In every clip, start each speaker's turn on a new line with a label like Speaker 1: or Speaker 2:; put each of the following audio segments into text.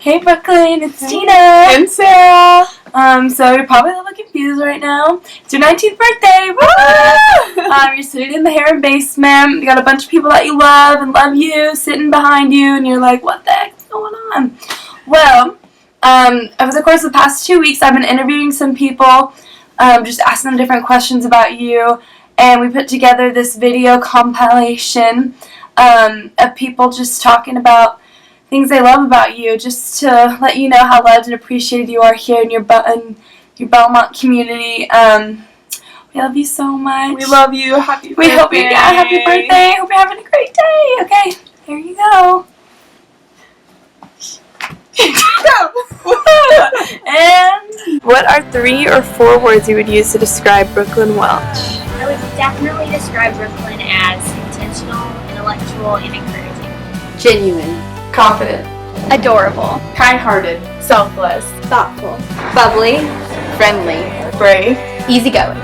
Speaker 1: Hey Brooklyn, it's Tina.
Speaker 2: And Sarah.
Speaker 1: So you're probably a little confused right now. It's your 19th birthday. Woo! You're sitting in the Heron basement. You got a bunch of people that you love and love you sitting behind you, and you're like, what the heck's going on? Well, over the course of the past 2 weeks, I've been interviewing some people, just asking them different questions about you, and we put together this video compilation of people just talking about things they love about you, just to let you know how loved and appreciated you are here in your Belmont community. We love you so much.
Speaker 2: We love you. Happy birthday.
Speaker 1: We hope you happy birthday. Hope you're having a great day. Okay, here you go. And what are 3 or 4 words you would use to describe Brooklyn Welch?
Speaker 3: I would definitely describe Brooklyn as intentional, intellectual, and encouraging.
Speaker 4: Genuine.
Speaker 2: Confident.
Speaker 3: Adorable.
Speaker 2: Kind-hearted. Selfless.
Speaker 3: Thoughtful.
Speaker 4: Bubbly. Friendly.
Speaker 2: Brave.
Speaker 4: Easygoing.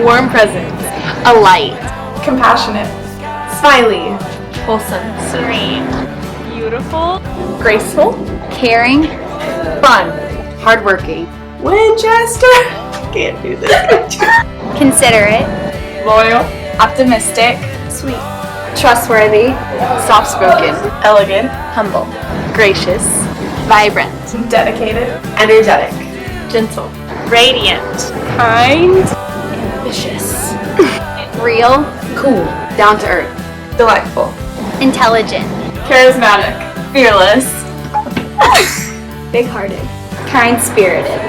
Speaker 2: Warm presence.
Speaker 4: A light.
Speaker 2: Compassionate. Smiley.
Speaker 4: Wholesome.
Speaker 3: Serene.
Speaker 2: Beautiful. Graceful.
Speaker 4: Caring.
Speaker 2: Fun.
Speaker 4: Hardworking.
Speaker 2: Winchester. Can't do this.
Speaker 3: Considerate.
Speaker 2: Loyal. Optimistic.
Speaker 3: Sweet.
Speaker 4: Trustworthy. Soft-spoken.
Speaker 2: Elegant.
Speaker 4: Humble.
Speaker 2: Gracious.
Speaker 4: Vibrant.
Speaker 2: Dedicated. Energetic.
Speaker 4: Gentle.
Speaker 3: Radiant.
Speaker 2: Kind.
Speaker 4: Ambitious. Real. Cool. Down to earth.
Speaker 2: Delightful.
Speaker 3: Intelligent.
Speaker 2: Charismatic. Fearless.
Speaker 4: Big-hearted. Kind-spirited.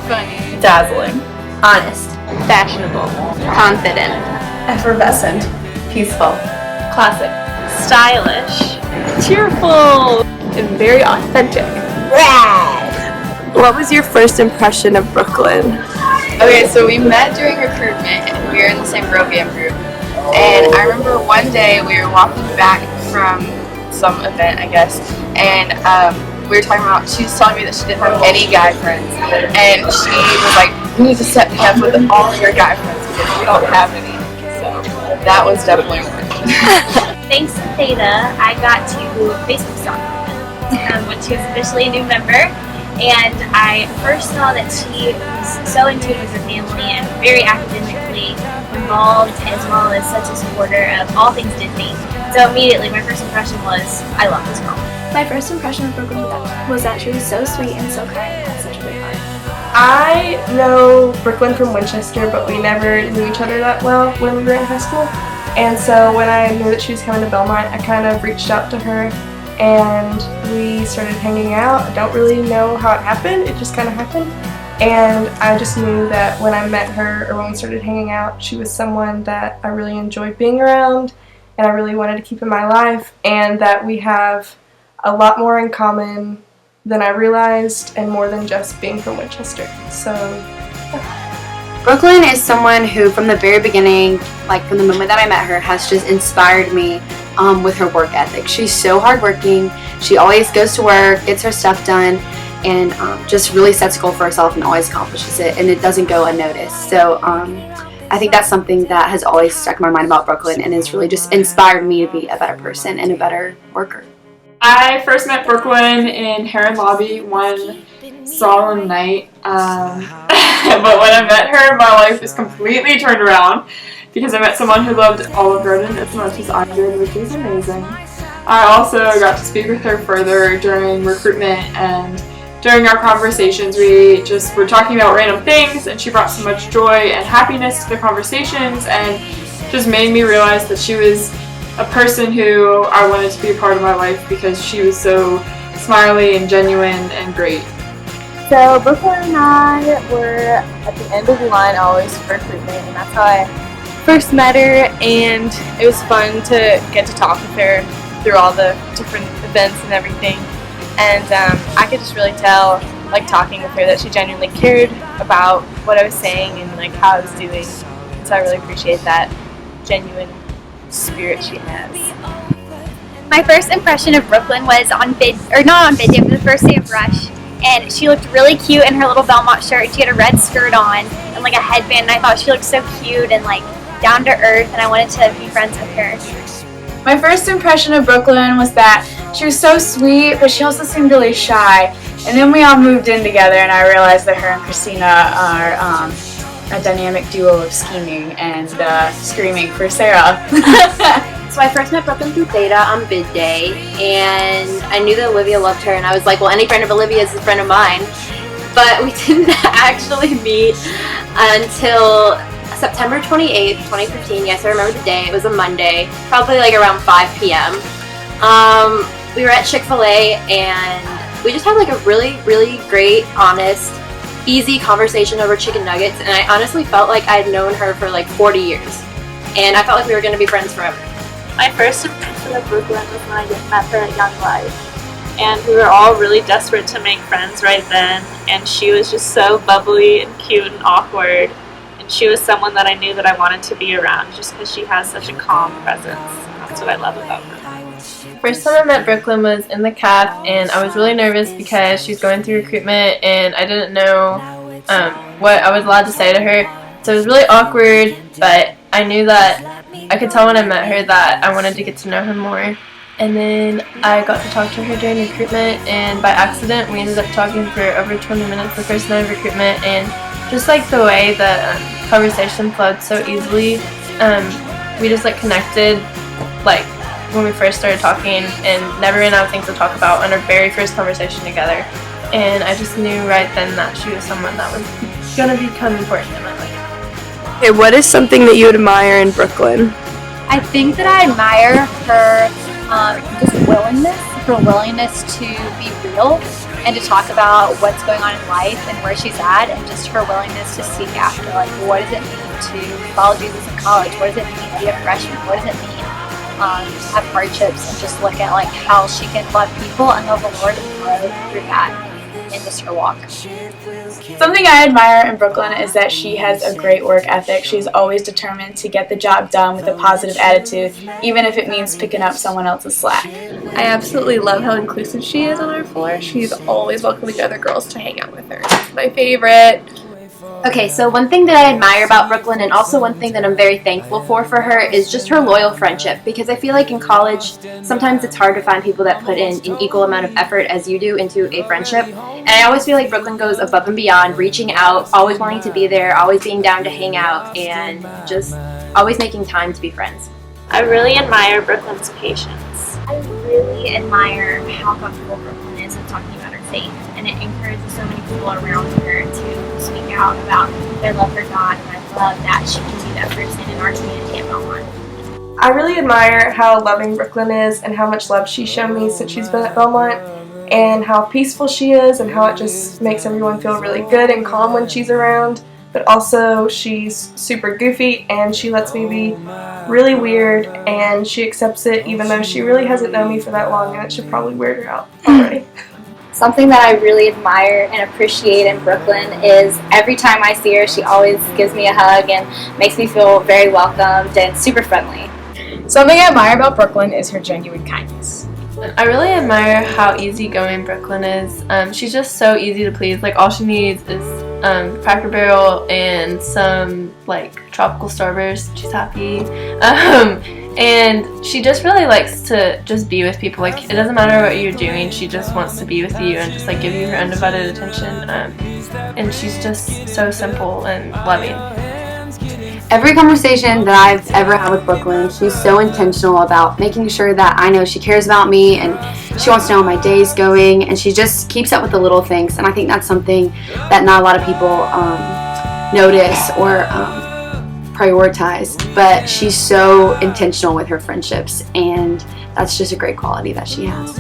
Speaker 2: Funny. Dazzling.
Speaker 4: Honest.
Speaker 2: Fashionable.
Speaker 4: Confident.
Speaker 2: Effervescent. Peaceful. Classic.
Speaker 3: Stylish.
Speaker 2: Cheerful. And very authentic.
Speaker 4: Rad.
Speaker 1: What was your first impression of Brooklyn?
Speaker 4: Okay, so we met during recruitment, and we were in the same Rovium group. And I remember one day we were walking back from some event, I guess, and we were talking about, she was telling me that she didn't have any guy friends, and she was like, you need to set me up with all your guy friends because we don't have any. So that was definitely one.
Speaker 3: Thanks to Theta, I got to Facebook stalk her when she was officially a new member, and I first saw that she was so in tune with her family and very academically involved, as well as such a supporter of all things Disney. So immediately my first impression was, I love this girl.
Speaker 5: My first impression of Brooklyn was that she was so sweet and so kind and had such a big heart.
Speaker 2: I know Brooklyn from Winchester, but we never knew each other that well when we were in high school. And so when I knew that she was coming to Belmont, I kind of reached out to her and we started hanging out. I don't really know how it happened, it just kind of happened. And I just knew that when I met her, or when we started hanging out, she was someone that I really enjoyed being around and I really wanted to keep in my life, and that we have a lot more in common than I realized, and more than just being from Winchester. So
Speaker 4: Brooklyn is someone who, from the very beginning, like from the moment that I met her, has just inspired me with her work ethic. She's so hardworking. She always goes to work, gets her stuff done, and just really sets a goal for herself and always accomplishes it, and it doesn't go unnoticed. So I think that's something that has always stuck in my mind about Brooklyn, and has really just inspired me to be a better person and a better worker.
Speaker 6: I first met Brooklyn in Heron Lobby one solemn night, but when I met her, my life was completely turned around because I met someone who loved Olive Garden as much as I did, which was amazing. I also got to speak with her further during recruitment, and during our conversations we just were talking about random things, and she brought so much joy and happiness to the conversations and just made me realize that she was a person who I wanted to be a part of my life because she was so smiley and genuine and great.
Speaker 7: So Brooklyn and I were at the end of the line always for recruitment, and that's how I first met her, and it was fun to get to talk with her through all the different events and everything. And I could just really tell, like talking with her, that she genuinely cared about what I was saying and like how I was doing. So I really appreciate that genuine spirit she has.
Speaker 3: My first impression of Brooklyn was not on bid day, but the first day of Rush. And she looked really cute in her little Belmont shirt. She had a red skirt on and like a headband, and I thought she looked so cute and like down to earth, and I wanted to be friends with her.
Speaker 7: My first impression of Brooklyn was that
Speaker 8: She was so sweet, but she also seemed really shy. And then we all moved in together, and I realized that her and Christina are a dynamic duo of scheming and screaming for Sarah.
Speaker 4: So I first met Brooklyn through Theta on bid day, and I knew that Olivia loved her, and I was like, well, any friend of Olivia's is a friend of mine. But we didn't actually meet until September 28th, 2015. Yes, I remember the day. It was a Monday, probably like around 5 p.m. We were at Chick-fil-A, and we just had like a really, really great, honest, easy conversation over chicken nuggets, and I honestly felt like I'd known her for like 40 years, and I felt like we were going to be friends forever.
Speaker 9: My first impression of Brooklyn was when I met her at Young Life, and we were all really desperate to make friends right then, and she was just so bubbly and cute and awkward, and she was someone that I knew that I wanted to be around just because she has such a calm presence. That's what I love about her.
Speaker 2: First time I met Brooklyn was in the caf, and I was really nervous because she was going through recruitment and I didn't know what I was allowed to say to her. So it was really awkward, but I knew that I could tell when I met her that I wanted to get to know her more. And then I got to talk to her during recruitment, and by accident we ended up talking for over 20 minutes the first night of recruitment, and just like the way the conversation flowed so easily, we just like connected like when we first started talking and never ran out of things to talk about on our very first conversation together. And I just knew right then that she was someone that was going to become important in my life. Okay, what is something that you admire in Brooklyn?
Speaker 10: I think that I admire her just her willingness to be real and to talk about what's going on in life and where she's at, and just her willingness to seek after, like, what does it mean to follow Jesus in college? What does it mean to be a freshman? What does it mean to have hardships, and just look at like how she can love people and love the Lord and grow through that in just her walk.
Speaker 8: Something I admire in Brooklyn is that she has a great work ethic. She's always determined to get the job done with a positive attitude, even if it means picking up someone else's slack.
Speaker 2: I absolutely love how inclusive she is on our floor. She's always welcoming other girls to hang out with her. She's my favorite.
Speaker 4: Okay, so one thing that I admire about Brooklyn, and also one thing that I'm very thankful for her, is just her loyal friendship. Because I feel like in college, sometimes it's hard to find people that put in an equal amount of effort as you do into a friendship. And I always feel like Brooklyn goes above and beyond, reaching out, always wanting to be there, always being down to hang out, and just always making time to be friends.
Speaker 9: I really admire Brooklyn's patience.
Speaker 3: I really admire how comfortable Brooklyn is in talking about her faith, and it encourages so many people around her to speak out about their love for God, and I love that she can be that person in our community at Belmont.
Speaker 2: I really admire how loving Brooklyn is and how much love she's shown me since she's been at Belmont, and how peaceful she is and how it just makes everyone feel really good and calm when she's around. But also she's super goofy and she lets me be really weird, and she accepts it even though she really hasn't known me for that long, and it should probably weird her out already.
Speaker 10: Something that I really admire and appreciate in Brooklyn is every time I see her, she always gives me a hug and makes me feel very welcomed and super friendly.
Speaker 8: Something I admire about Brooklyn is her genuine kindness.
Speaker 2: I really admire how easygoing Brooklyn is. She's just so easy to please. Like, all she needs is Cracker Barrel and some like tropical Starburst. She's happy. And she just really likes to just be with people. Like, it doesn't matter what you're doing, she just wants to be with you and just like give you her undivided attention. And she's just so simple and loving.
Speaker 4: Every conversation that I've ever had with Brooklyn, she's so intentional about making sure that I know she cares about me, and she wants to know how my day's going, and she just keeps up with the little things. And I think that's something that not a lot of people notice or prioritize, but she's so intentional with her friendships, and that's just a great quality that she has.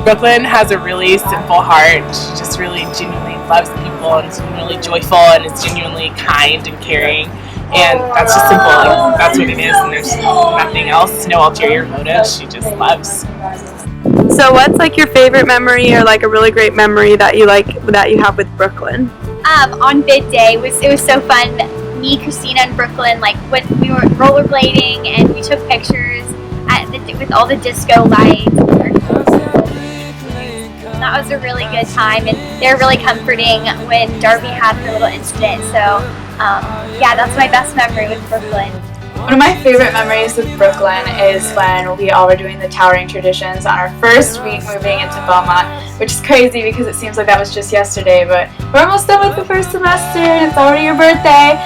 Speaker 11: Brooklyn has a really simple heart. She just really genuinely loves people and is really joyful and is genuinely kind and caring. And that's just simple. Like, that's what it is, and there's nothing else, no ulterior motive. She just loves.
Speaker 2: So what's like your favorite memory, or like a really great memory that you have with Brooklyn?
Speaker 3: On bid day, it was so fun. Me, Christina, and Brooklyn, like, when we were rollerblading and we took pictures with all the disco lights. That was a really good time, and they're really comforting when Darby had her little incident. So yeah, that's my best memory with Brooklyn.
Speaker 8: One of my favorite memories with Brooklyn is when we all were doing the towering traditions on our first week moving into Belmont, which is crazy because it seems like that was just yesterday, but we're almost done with the first semester and it's already your birthday.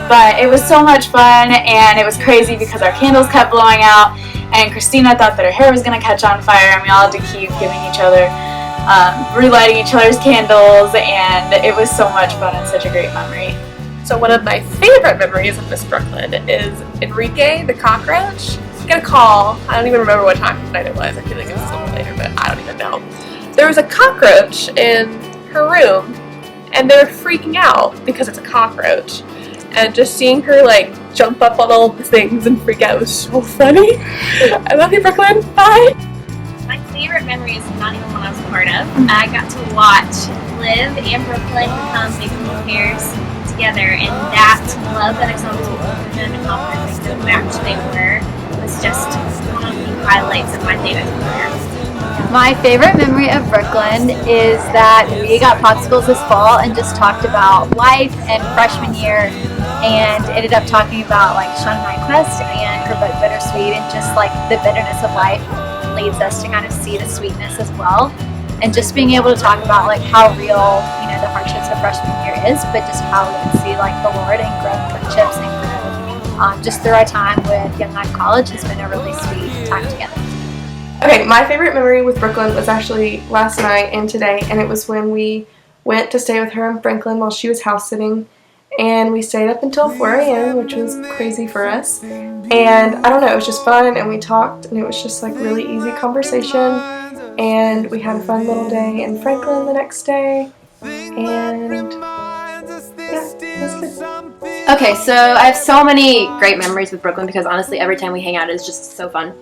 Speaker 8: But it was so much fun, and it was crazy because our candles kept blowing out, and Christina thought that her hair was going to catch on fire, and we all had to keep giving each other, relighting each other's candles, and it was so much fun and such a great memory.
Speaker 2: So one of my favorite memories of Miss Brooklyn is Enrique, the cockroach. Get a call. I don't even remember what time of night it was. I feel like it was a little later, but I don't even know. There was a cockroach in her room, and they were freaking out because it's a cockroach. And just seeing her like jump up on all the things and freak out was so funny. I love you, Brooklyn. Bye.
Speaker 3: My favorite memory is not even one I was a part of. I got to watch Liv and Brooklyn become big little pairs together, and that love that I saw between both of them and how perfect of a match they were was just one of the highlights of my day with her.
Speaker 10: My favorite memory of Brooklyn is that we got popsicles this fall and just talked about life and freshman year, and ended up talking about like Shauna Nyquist and her book Bittersweet, and just like the bitterness of life leads us to kind of see the sweetness as well. And just being able to talk about like how real, the hardships of freshman year is, but just how we can see like the Lord and grow friendships and grow just through our time with Young Life College has been a really sweet time together.
Speaker 2: Okay, my favorite memory with Brooklyn was actually last night and today, and it was when we went to stay with her in Franklin while she was house sitting, and we stayed up until 4 a.m., which was crazy for us. And I don't know, it was just fun, and we talked, and it was just like really easy conversation, and we had a fun little day in Franklin the next day, and yeah, it was good.
Speaker 4: Okay, so I have so many great memories with Brooklyn because honestly every time we hang out is just so fun.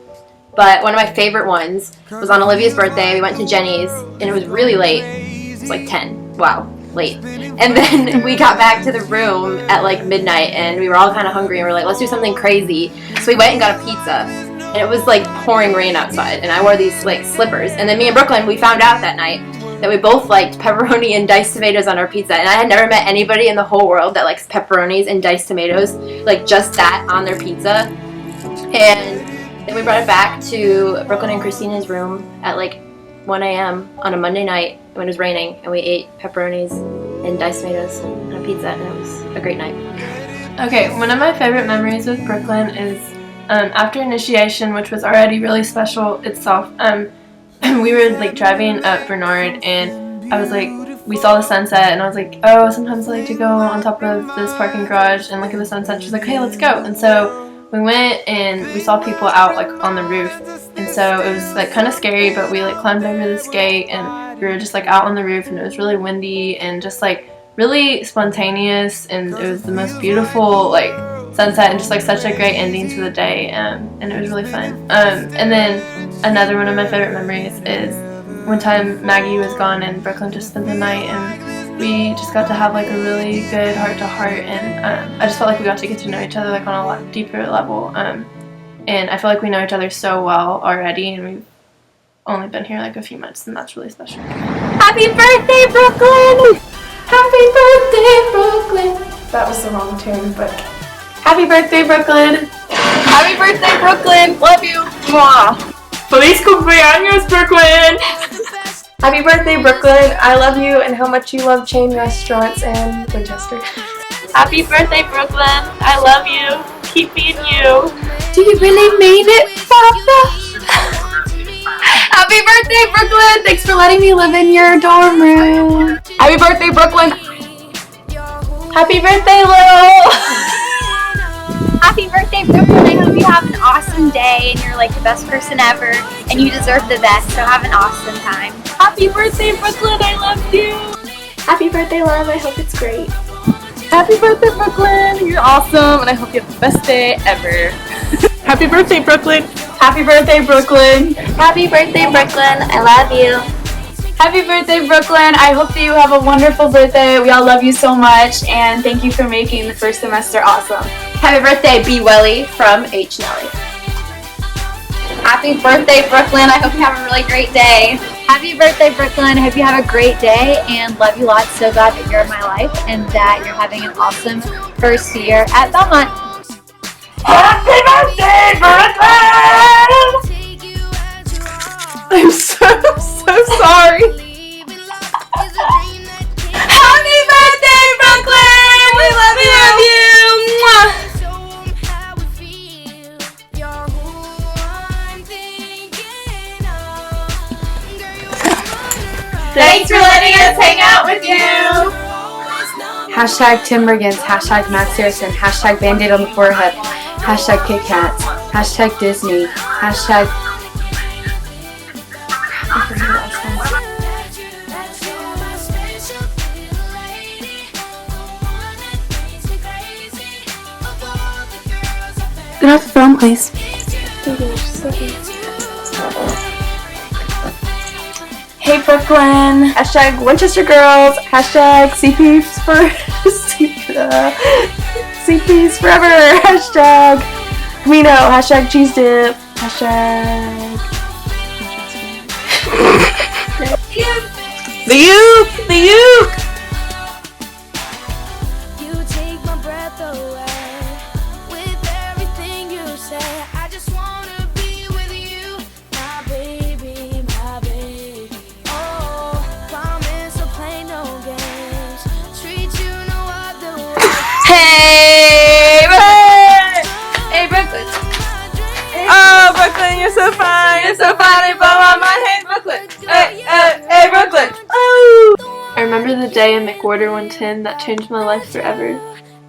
Speaker 4: But one of my favorite ones was on Olivia's birthday. We went to Jenny's, and it was really late. It was like 10. Wow, late. And then we got back to the room at like midnight, and we were all kind of hungry, and we were like, let's do something crazy. So we went and got a pizza, and it was like pouring rain outside, and I wore these like slippers. And then me and Brooklyn, we found out that night that we both liked pepperoni and diced tomatoes on our pizza, and I had never met anybody in the whole world that likes pepperonis and diced tomatoes, like just that on their pizza. And then we brought it back to Brooklyn and Christina's room at like 1 a.m. on a Monday night when it was raining, and we ate pepperonis and diced tomatoes on a pizza, and it was a great night.
Speaker 1: Okay, one of my favorite memories with Brooklyn is after initiation, which was already really special itself. We were like driving up Bernard, and I was like, we saw the sunset, and I was like, oh, sometimes I like to go on top of this parking garage and look at the sunset. She's like, hey, let's go. And so we went and we saw people out like on the roof, and so it was like kind of scary, but we like climbed over this gate and we were just like out on the roof, and it was really windy and just like really spontaneous, and it was the most beautiful like sunset and just like such a great ending to the day, and it was really fun. And then another one of my favorite memories is one time Maggie was gone and Brooklyn just spent the night, and we just got to have like a really good heart-to-heart, and I just felt like we got to get to know each other like on a lot deeper level, and I feel like we know each other so well already, and we've only been here like a few months, and that's really special.
Speaker 10: Happy birthday, Brooklyn!
Speaker 1: Happy birthday, Brooklyn! That was the wrong tune, but happy birthday, Brooklyn!
Speaker 7: Happy birthday, Brooklyn! Love you! Mwah!
Speaker 6: Feliz cumpleaños, Brooklyn!
Speaker 2: Happy birthday, Brooklyn. I love you and how much you love chain restaurants in Winchester.
Speaker 9: Happy birthday, Brooklyn. I love you. Keep being you.
Speaker 10: Do you really mean it, Papa? Happy birthday, Brooklyn! Thanks for letting me live in your dorm room.
Speaker 7: Happy birthday, Brooklyn!
Speaker 2: Happy birthday, Lil!
Speaker 10: Happy birthday, Brooklyn. I hope you have an awesome day and you're like the best person ever and you deserve the best, so have an awesome time.
Speaker 9: Happy birthday, Brooklyn. I love you.
Speaker 5: Happy birthday, love. I hope it's great.
Speaker 7: Happy birthday, Brooklyn! You're awesome, and I hope you have the best day ever.
Speaker 11: Happy birthday, Brooklyn!
Speaker 8: Happy birthday, Brooklyn!
Speaker 5: Happy birthday, Brooklyn. I love you.
Speaker 8: Happy birthday, Brooklyn! I hope that you have a wonderful birthday. We all love you so much, and thank you for making the first semester awesome.
Speaker 4: Happy birthday, B. Welly from H. Nelly.
Speaker 10: Happy birthday, Brooklyn. I hope you have a really great day. Happy birthday, Brooklyn. I hope you have a great day and love you lots. So glad that you're in my life and that you're having an awesome first year at Belmont.
Speaker 6: Happy birthday, Brooklyn!
Speaker 2: I'm so sorry.
Speaker 1: Happy birthday, Brooklyn! We love you! Mwah.
Speaker 6: Thanks for letting us hang out with you!
Speaker 4: Hashtag Tim Riggins, hashtag Matt Saracen, hashtag Band-Aid on the forehead, hashtag Kit Kats, hashtag Disney, hashtag...
Speaker 1: Get off the phone, please. Hey, Brooklyn.
Speaker 2: Hashtag Winchester Girls. Hashtag CPs for CPs forever. Hashtag Camino. Hashtag cheese dip. Hashtag
Speaker 6: The Uke! The Uke!
Speaker 12: You take my breath away with everything you say. I just wanna be with you, my baby, my baby. Oh, promise I'll play no games, treat you no other way.
Speaker 6: Hey!
Speaker 1: Hey, Brooklyn.
Speaker 6: Oh, Brooklyn, you're so fine! You're so fine! You blow on my head, Brooklyn! Hey, Brooklyn! Oh!
Speaker 2: I remember the day in McWhorter 110 that changed my life forever.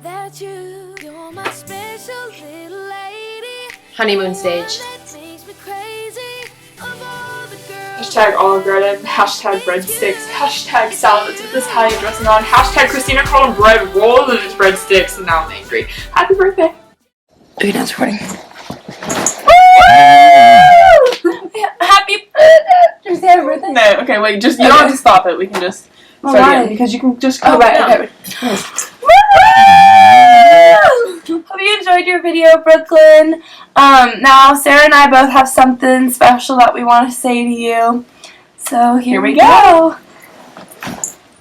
Speaker 12: That you're my special little lady.
Speaker 4: Honeymoon stage.
Speaker 12: That makes me crazy of all the girls.
Speaker 6: Hashtag Olive Garden, hashtag breadsticks, hashtag salad that's with this Italian dressing on, hashtag Christina called bread rolled and it's breadsticks, and now I'm angry. Happy birthday!
Speaker 1: Okay, now it's recording. Happy birthday! Did you say happy birthday?
Speaker 6: No, okay, wait, just, you don't have to stop it, we can just
Speaker 1: Oh,
Speaker 6: start
Speaker 1: why?
Speaker 6: again, because you can just
Speaker 1: Oh,
Speaker 6: go
Speaker 1: right,
Speaker 6: down.
Speaker 1: okay. Hope you enjoyed your video, Brooklyn. Now Sarah and I both have something special that we want to say to you. So here we go.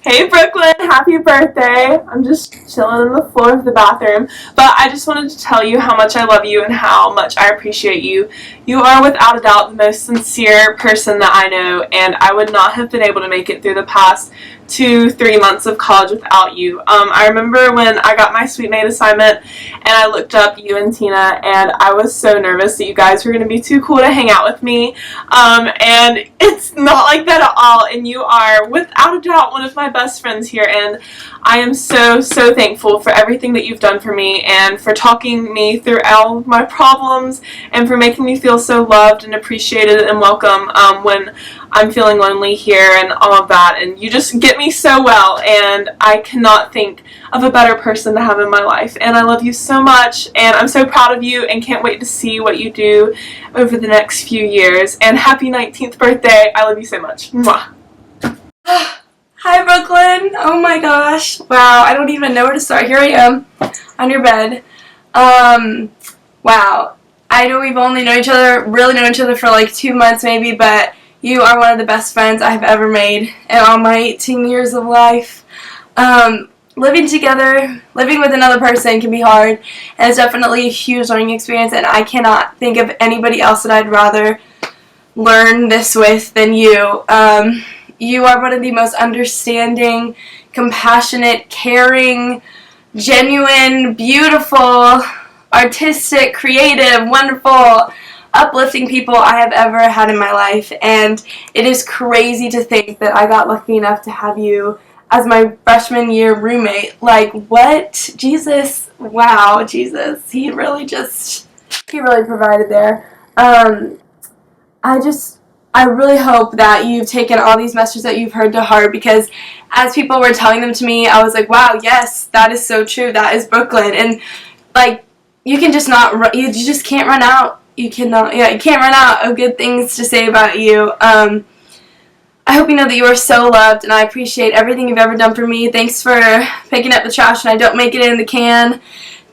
Speaker 6: Hey Brooklyn, happy birthday. I'm just chilling on the floor of the bathroom, but I just wanted to tell you how much I love you and how much I appreciate you. You are without a doubt the most sincere person that I know, and I would not have been able to make it through the past 2-3 months of college without you. I remember when I got my Sweet Maid assignment and I looked up you and Tina, and I was so nervous that you guys were going to be too cool to hang out with me, and it's not like that at all, and you are without a doubt one of my best friends here, and I am so thankful for everything that you've done for me and for talking me through all of my problems and for making me feel so loved and appreciated and welcome when I'm feeling lonely here and all of that, and you just get me so well, and I cannot think of a better person to have in my life, and I love you so much, and I'm so proud of you and can't wait to see what you do over the next few years, and happy 19th birthday. I love you so much. Mwah.
Speaker 1: Hi, Brooklyn. Oh my gosh. Wow, I don't even know where to start. Here I am on your bed. Wow. I know we've only known each other for like 2 months maybe, but you are one of the best friends I've ever made in all my 18 years of life. Living together, living with another person can be hard, and it's definitely a huge learning experience, and I cannot think of anybody else that I'd rather learn this with than you. You are one of the most understanding, compassionate, caring, genuine, beautiful, artistic, creative, wonderful, uplifting people I have ever had in my life, and it is crazy to think that I got lucky enough to have you as my freshman year roommate. Like, what? Jesus. Wow, Jesus. He really provided there. I really hope that you've taken all these messages that you've heard to heart, because as people were telling them to me, I was like, wow, yes, that is so true. That is Brooklyn. And, like, you just can't run out. You can't run out of good things to say about you. I hope you know that you are so loved, and I appreciate everything you've ever done for me. Thanks for picking up the trash when I don't make it in the can.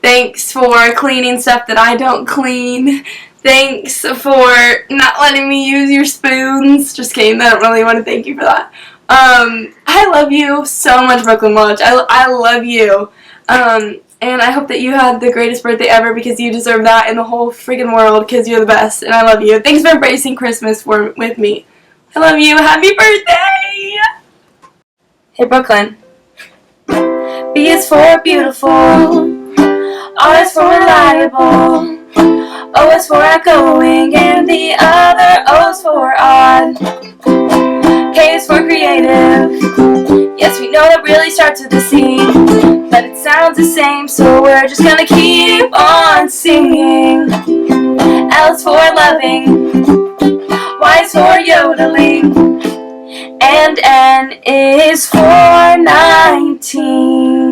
Speaker 1: Thanks for cleaning stuff that I don't clean. Thanks for not letting me use your spoons. Just kidding. I don't really want to thank you for that. I love you so much, Brooklyn Lodge. I love you.
Speaker 2: And I hope that you had the greatest birthday ever because you deserve that in the whole freaking world because you're the best and I love you. Thanks for embracing Christmas with me. I love you. Happy birthday! Hey, Brooklyn. B is for beautiful. R is for reliable. O is for outgoing. And the other O's for odd. K is for creative. Yes, we know that really starts with the C, but it sounds the same, so we're just gonna keep on singing. L is for loving. Y is for yodeling. And N is for 19.